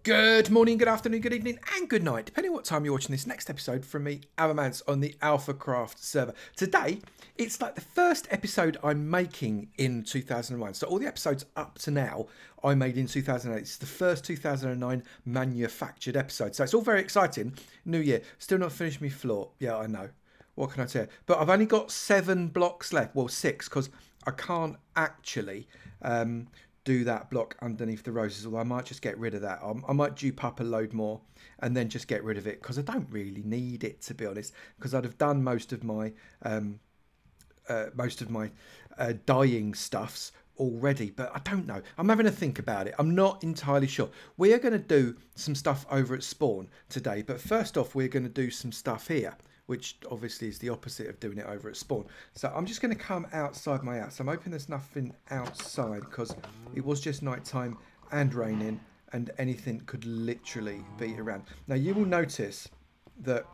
Good morning, good afternoon, good evening, and good night, depending on what time you're watching this next episode from me, Avomance, on the AlphaCraft server. Today, it's like the first episode I'm making in 2001. So all the episodes up to now, I made in 2008. It's the first 2009 manufactured episode. So it's all very exciting. New year. Still not finished my floor. Yeah, I know. What can I tell you? But I've only got 7 blocks left. Well, 6, because I can't actually do that block underneath the roses, although I might just get rid of that. I might dupe up a load more and then just get rid of it, because I don't really need it, to be honest, because I'd have done most of my dyeing stuffs already. But I don't know, I'm having a think about it. I'm not entirely sure. We are going to do some stuff over at spawn today, but first off we're going to do some stuff here, which obviously is the opposite of doing it over at spawn. So I'm just going to come outside my house. I'm hoping there's nothing outside, because it was just night time and raining and anything could literally be around. Now you will notice that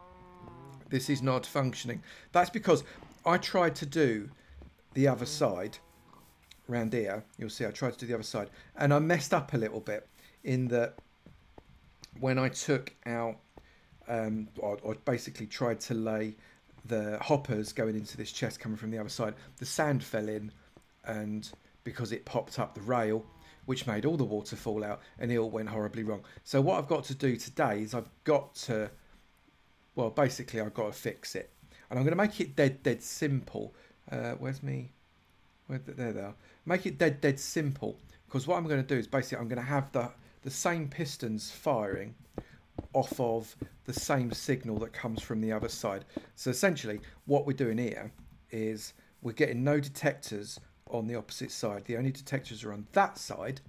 this is not functioning. That's because I tried to do the other side around here. You'll see I tried to do the other side and I messed up a little bit in that when I took out I basically tried to lay the hoppers going into this chest coming from the other side. The sand fell in, and because it popped up the rail, which made all the water fall out, and it all went horribly wrong. So what I've got to do today is I've got to fix it, and I'm going to make it dead simple. Where's me? There they are. Make it dead simple, because what I'm going to do is basically I'm going to have the same pistons firing off of the same signal that comes from the other side. So essentially what we're doing here is we're getting no detectors on the opposite side. The only detectors are on that side,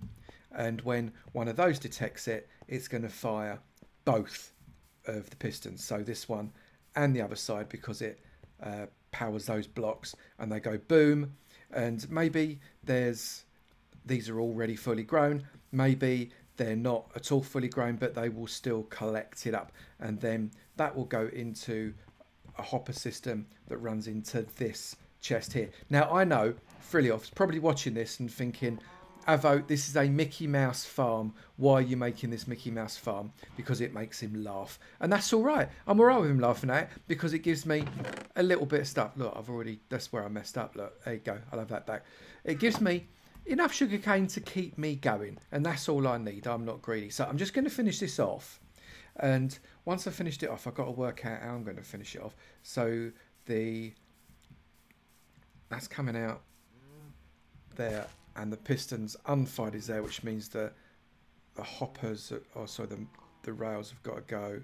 and when one of those detects it, it's going to fire both of the pistons, so this one and the other side, because it powers those blocks, and they go boom. And maybe these are already fully grown, maybe they're not at all fully grown, but they will still collect it up, and then that will go into a hopper system that runs into this chest here. Now I know Frilioff's probably watching this and thinking, Avo, this is a Mickey Mouse farm. Why are you making this Mickey Mouse farm? Because it makes him laugh, and that's all right. I'm all right with him laughing at it, because it gives me a little bit of stuff. Look, that's where I messed up. Look, there you go. I'll have that back. It gives me enough sugarcane to keep me going, and that's all I need. I'm not greedy. So I'm just going to finish this off, and once I've finished it off, I've got to work out how I'm going to finish it off. So that's coming out there, and the pistons unfired is there, which means that the hoppers, the rails have got to go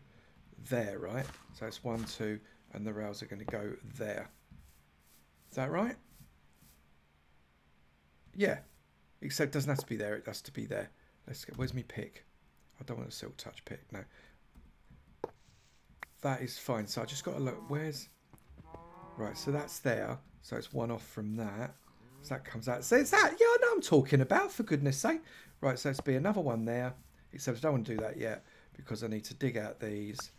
there, right? So it's 1, 2, and the rails are going to go there. Is that right? Yeah, except it doesn't have to be there, it has to be there. Where's my pick? I don't want a silk touch pick, no. That is fine, so I just got to look, right, so that's there, so it's one off from that. So that comes out, so it's that, yeah, I know I'm talking about, for goodness sake. Right, so it's be another one there, except I don't want to do that yet, because I need to dig out these,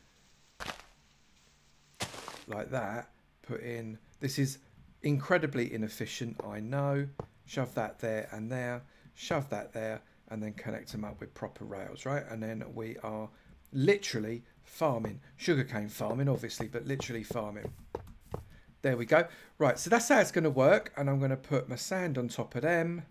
like that, put in, this is incredibly inefficient, I know. Shove that there and there, shove that there, and then connect them up with proper rails, right? And then we are literally farming, sugarcane farming, obviously, but literally farming. There we go. Right, so that's how it's going to work, and I'm going to put my sand on top of them.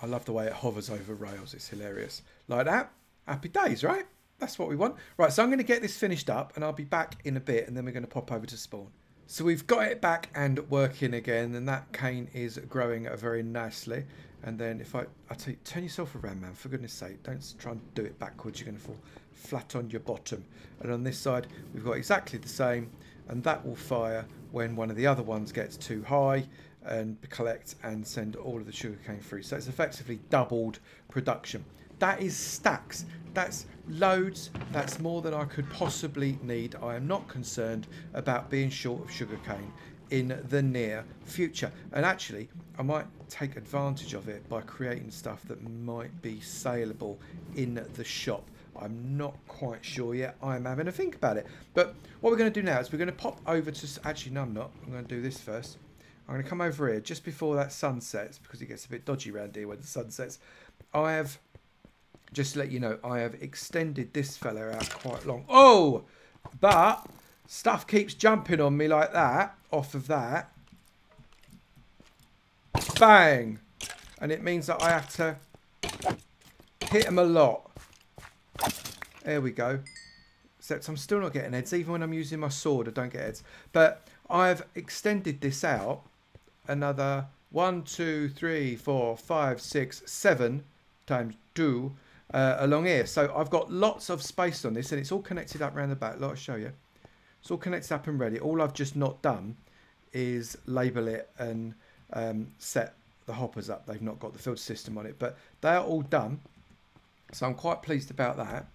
I love the way it hovers over rails. It's hilarious. Like that. Happy days, right? That's what we want. Right, so I'm going to get this finished up, and I'll be back in a bit, and then we're going to pop over to spawn. So we've got it back and working again, and that cane is growing very nicely. And then if I tell you, turn yourself around, man, for goodness sake, don't try and do it backwards, you're going to fall flat on your bottom. And on this side we've got exactly the same, and that will fire when one of the other ones gets too high and collect and send all of the sugarcane through. So it's effectively doubled production. That is stacks. That's loads. That's more than I could possibly need. I am not concerned about being short of sugarcane in the near future. And actually, I might take advantage of it by creating stuff that might be saleable in the shop. I'm not quite sure yet. I'm having a think about it. But what we're going to do now is we're going to pop over to... Actually, no, I'm not. I'm going to do this first. I'm going to come over here just before that sun sets, because it gets a bit dodgy around here when the sun sets. I have, just to let you know, I have extended this fella out quite long. Oh, but stuff keeps jumping on me like that, off of that. Bang. And it means that I have to hit them a lot. There we go. Except I'm still not getting heads. Even when I'm using my sword, I don't get heads. But I've extended this out another 1, 2, 3, 4, 5, 6, 7 times 2 along here. So I've got lots of space on this, and it's all connected up around the back. Let me show you. It's all connected up and ready. All I've just not done is label it and set the hoppers up. They've not got the filter system on it, but they are all done. So I'm quite pleased about that.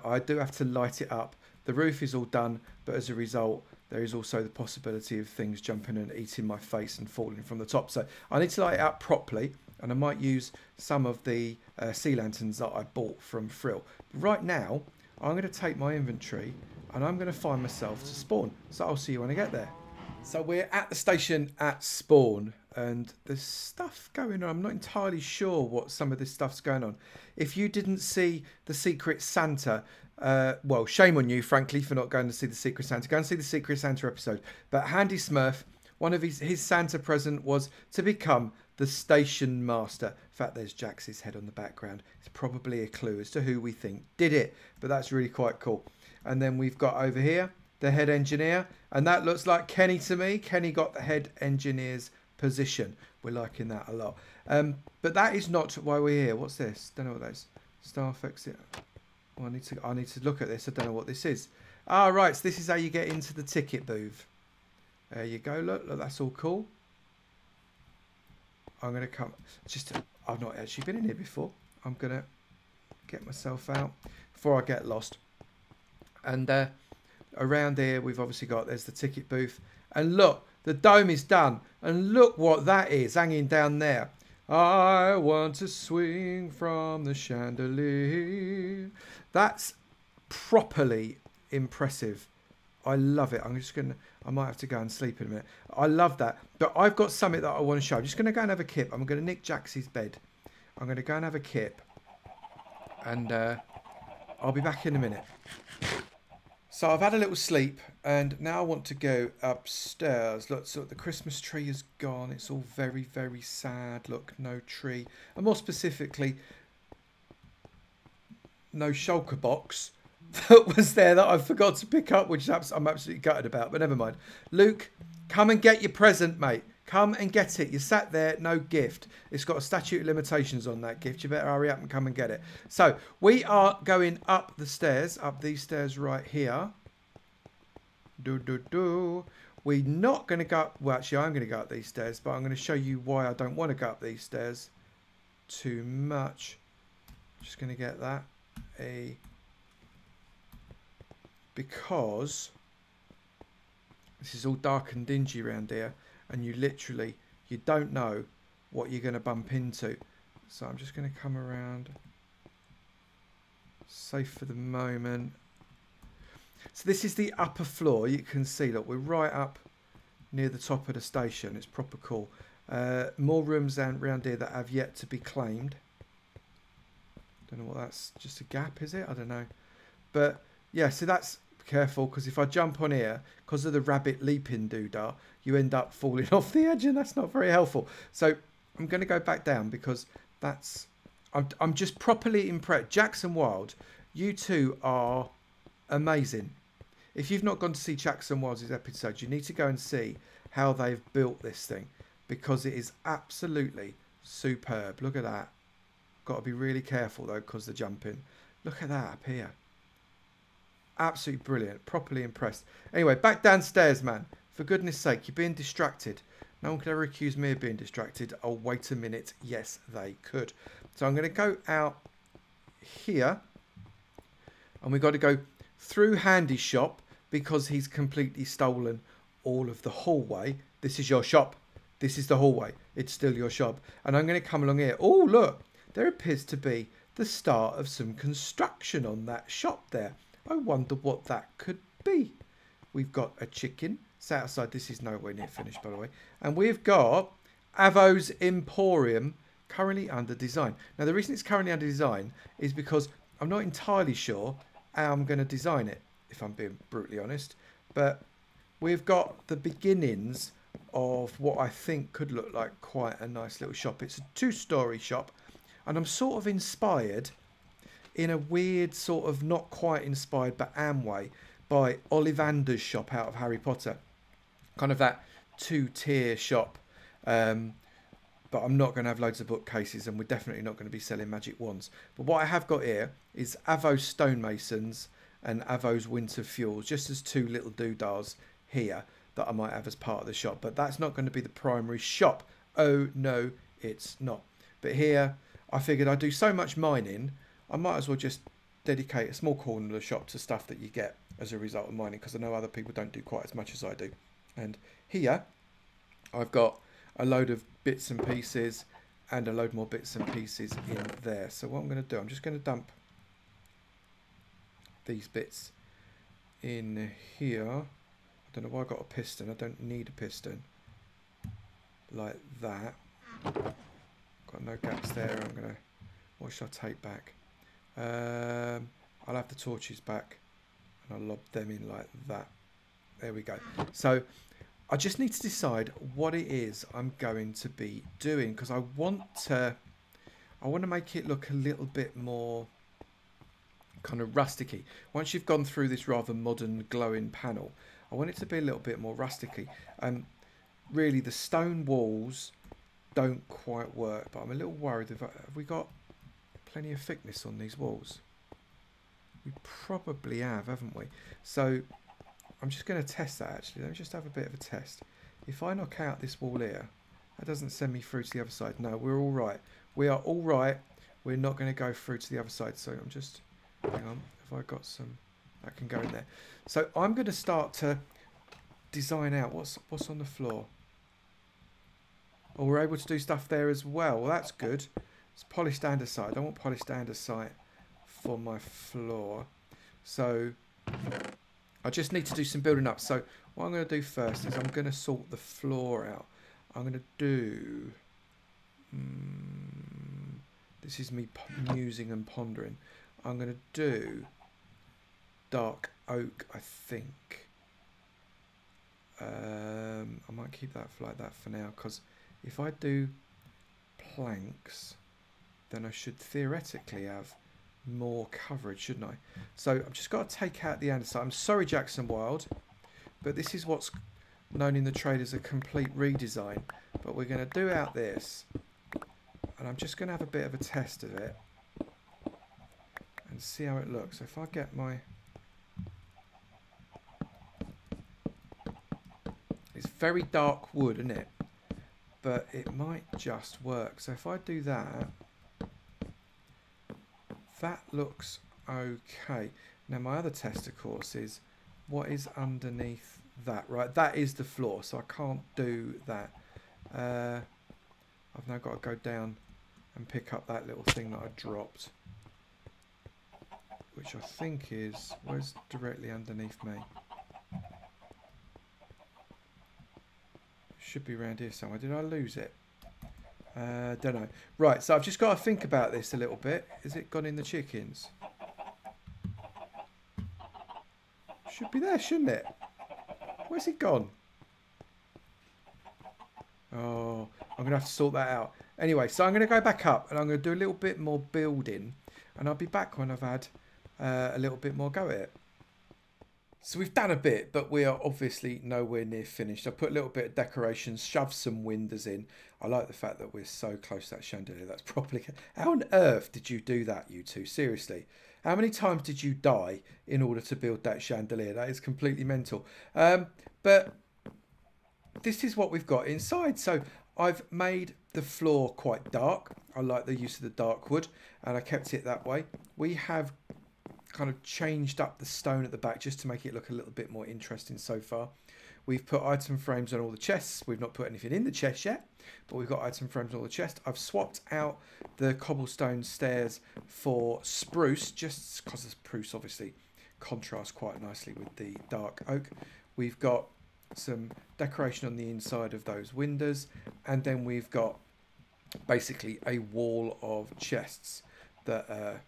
I do have to light it up. The roof is all done, but as a result, there is also the possibility of things jumping and eating my face and falling from the top. So I need to light it up properly, and I might use some of the sea lanterns that I bought from Frill. But right now, I'm going to take my inventory and I'm going to find myself to spawn. So I'll see you when I get there. So we're at the station at spawn, and there's stuff going on. I'm not entirely sure what some of this stuff's going on. If you didn't see the Secret Santa, well, shame on you, frankly, for not going to see the Secret Santa. Go and see the Secret Santa episode. But Handy Smurf, one of his Santa present was to become the station master. In fact, there's Jax's head on the background. It's probably a clue as to who we think did it, but that's really quite cool. And then we've got over here the head engineer, and that looks like Kenny to me. Kenny got the head engineer's position. We're liking that a lot. But that is not why we're here. What's this? Don't know what that is. Staff exit. Oh, I need to look at this. I don't know what this is. Ah, right. So this is how you get into the ticket booth. There you go. Look, that's all cool. I'm gonna come. I've not actually been in here before. I'm gonna get myself out before I get lost. And around here, we've obviously got, there's the ticket booth. And look, the dome is done. And look what that is hanging down there. I want to swing from the chandelier. That's properly impressive. I love it. I might have to go and sleep in a minute. I love that. But I've got something that I want to show. I'm just going to go and have a kip. I'm going to nick Jax's bed. I'm going to go and have a kip. And I'll be back in a minute. So I've had a little sleep, and now I want to go upstairs. Look, so the Christmas tree is gone. It's all very, very sad. Look, no tree. And more specifically, no shulker box that was there that I forgot to pick up, which I'm absolutely gutted about, but never mind. Luke, come and get your present, mate. Come and get it. You sat there, no gift. It's got a statute of limitations on that gift. You better hurry up and come and get it. So we are going up the stairs, up these stairs right here. We're not going to go up. Well, actually, I'm going to go up these stairs, but I'm going to show you why I don't want to go up these stairs too much. Just going to get that. Because this is all dark and dingy around here. And you don't know what you're going to bump into. So I'm just going to come around. Safe for the moment. So this is the upper floor. You can see, look, we're right up near the top of the station. It's proper cool. More rooms around here that have yet to be claimed. Don't know what that's, just a gap, is it? I don't know. But yeah, so that's, careful, because if I jump on here, because of the rabbit leaping doodah, you end up falling off the edge, and that's not very helpful. So I'm going to go back down, because that's, I'm just properly impressed. Jackson Wild, you two are amazing. If you've not gone to see Jackson Wild's episode, you need to go and see how they've built this thing, because it is absolutely superb. Look at that. Got to be really careful though, because the jumping. Look at that up here. Absolutely brilliant. Properly impressed. Anyway, back downstairs, man. For goodness sake, you're being distracted. No one could ever accuse me of being distracted. Oh, wait a minute. Yes, they could. So I'm going to go out here. And we've got to go through Handy's shop, because he's completely stolen all of the hallway. This is your shop. This is the hallway. It's still your shop. And I'm going to come along here. Oh, look. There appears to be the start of some construction on that shop there. I wonder what that could be. We've got a chicken sat outside. This is nowhere near finished, by the way. And we've got Avo's Emporium currently under design. Now the reason it's currently under design is because I'm not entirely sure how I'm going to design it, if I'm being brutally honest. But we've got the beginnings of what I think could look like quite a nice little shop. It's a 2-story shop, and I'm sort of inspired in a weird sort of not quite inspired but Amway by Ollivander's shop out of Harry Potter. Kind of that 2-tier shop. But I'm not going to have loads of bookcases, and we're definitely not going to be selling magic wands. But what I have got here is Avo's stonemasons and Avo's winter fuels, just as 2 little doodahs here that I might have as part of the shop. But that's not going to be the primary shop. Oh no, it's not. But here I figured I'd do so much mining, I might as well just dedicate a small corner of the shop to stuff that you get as a result of mining, because I know other people don't do quite as much as I do. And here I've got a load of bits and pieces and a load more bits and pieces in there. So what I'm going to do, I'm just going to dump these bits in here. I don't know why I got a piston. I don't need a piston like that. Got no gaps there. I'm going to, what should I take back? I'll have the torches back, and I'll lob them in like that. There we go. So I just need to decide what it is I'm going to be doing, because I want to make it look a little bit more kind of rusticy. Once you've gone through this rather modern glowing panel, I want it to be a little bit more rusticy. And really the stone walls don't quite work, but I'm a little worried. Have we got plenty of thickness on these walls? We probably have, haven't we? So I'm just going to test that actually. Let me just have a bit of a test. If I knock out this wall here, that doesn't send me through to the other side. No, we're all right. We are all right. We're not going to go through to the other side. So I'm just, hang on, have I got some, that can go in there. So I'm going to start to design out what's on the floor. Oh, we're able to do stuff there as well. Well, that's good. It's polished andesite. I don't want polished andesite for my floor. So I just need to do some building up. So what I'm going to do first is I'm going to sort the floor out. I'm going to do... this is me musing and pondering. I'm going to do dark oak, I think. I might keep that like that for now, because if I do planks, then I should theoretically have more coverage, shouldn't I? So I've just got to take out the andesite. I'm sorry, Jackson Wild, but this is what's known in the trade as a complete redesign. But we're going to do out this, and I'm just going to have a bit of a test of it and see how it looks. So if I get my... It's very dark wood, isn't it? But it might just work. So if I do that, that looks okay. Now my other test, of course, is what is underneath that, right? That is the floor, so I can't do that. I've now got to go down and pick up that little thing that I dropped, which I think is, where's directly underneath me? Should be around here somewhere. Did I lose it? Don't know. Right, so I've just got to think about this a little bit. Has it gone in the chickens? Should be there, shouldn't it? Where's it gone? Oh, I'm going to have to sort that out. Anyway, so I'm going to go back up and I'm going to do a little bit more building, and I'll be back when I've had a little bit more go at it. So we've done a bit, but we are obviously nowhere near finished. I put a little bit of decoration, shoved some windows in. I like the fact that we're so close to that chandelier. That's properly... How on earth did you do that, you two? Seriously. How many times did you die in order to build that chandelier? That is completely mental. But this is what we've got inside. So I've made the floor quite dark. I like the use of the dark wood, and I kept it that way. We have kind of changed up the stone at the back just to make it look a little bit more interesting so far. We've put item frames on all the chests. We've not put anything in the chest yet, but we've got item frames on all the chest. I've swapped out the cobblestone stairs for spruce, just because the spruce obviously contrasts quite nicely with the dark oak. We've got some decoration on the inside of those windows, and then we've got basically a wall of chests that,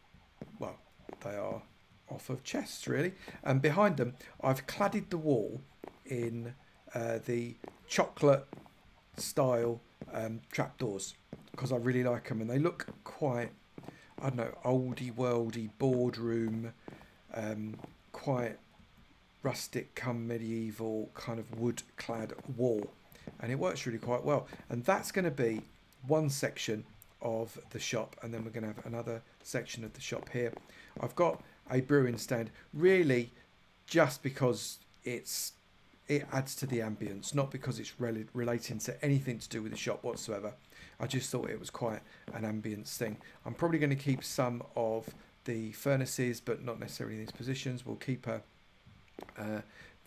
well, they are off of chests really, and behind them I've cladded the wall in the chocolate style trapdoors because I really like them, and they look quite, I don't know, oldie worldy boardroom, quite rustic come medieval kind of wood clad wall, and it works really quite well. And that's going to be one section of the shop, and then we're going to have another section of the shop here. I've got a brewing stand really just because it adds to the ambience, not because it's relating to anything to do with the shop whatsoever. I just thought it was quite an ambience thing. I'm probably going to keep some of the furnaces, but not necessarily in these positions. We'll keep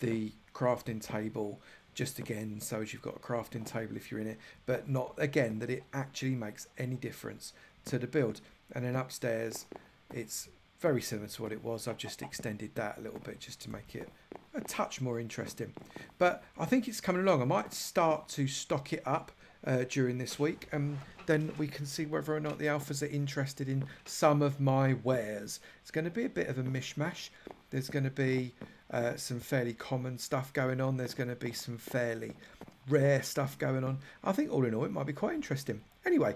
the crafting table just again, so as you've got a crafting table if you're in it, but not again that it actually makes any difference to the build. And then upstairs it's very similar to what it was. I've just extended that a little bit just to make it a touch more interesting, but I think it's coming along. I might start to stock it up during this week, and then we can see whether or not the alphas are interested in some of my wares. It's going to be a bit of a mishmash. There's going to be some fairly common stuff going on. There's going to be some fairly rare stuff going on. I think all in all it might be quite interesting. Anyway,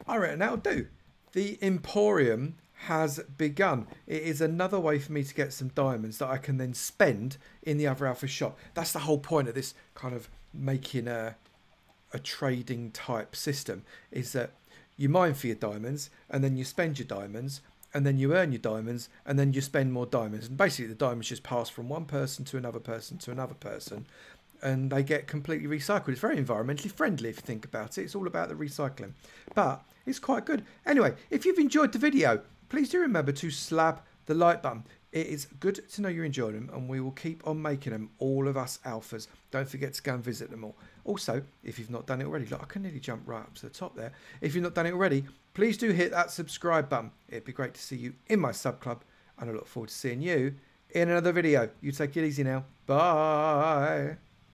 I reckon that'll do. The Emporium has begun. It is another way for me to get some diamonds that I can then spend in the other alpha shop. That's the whole point of this kind of making a trading type system, is that you mine for your diamonds, and then you spend your diamonds, and then you earn your diamonds, and then you spend more diamonds, and basically the diamonds just pass from one person to another person to another person, and they get completely recycled. It's very environmentally friendly if you think about it. It's all about the recycling, but it's quite good. Anyway, if you've enjoyed the video, please do remember to slap the like button. It is good to know you're enjoying them, and we will keep on making them, all of us alphas. Don't forget to go and visit them all. Also, if you've not done it already, look, I can nearly jump right up to the top there. If you've not done it already, please do hit that subscribe button. It'd be great to see you in my sub club, and I look forward to seeing you in another video. You take it easy now. Bye.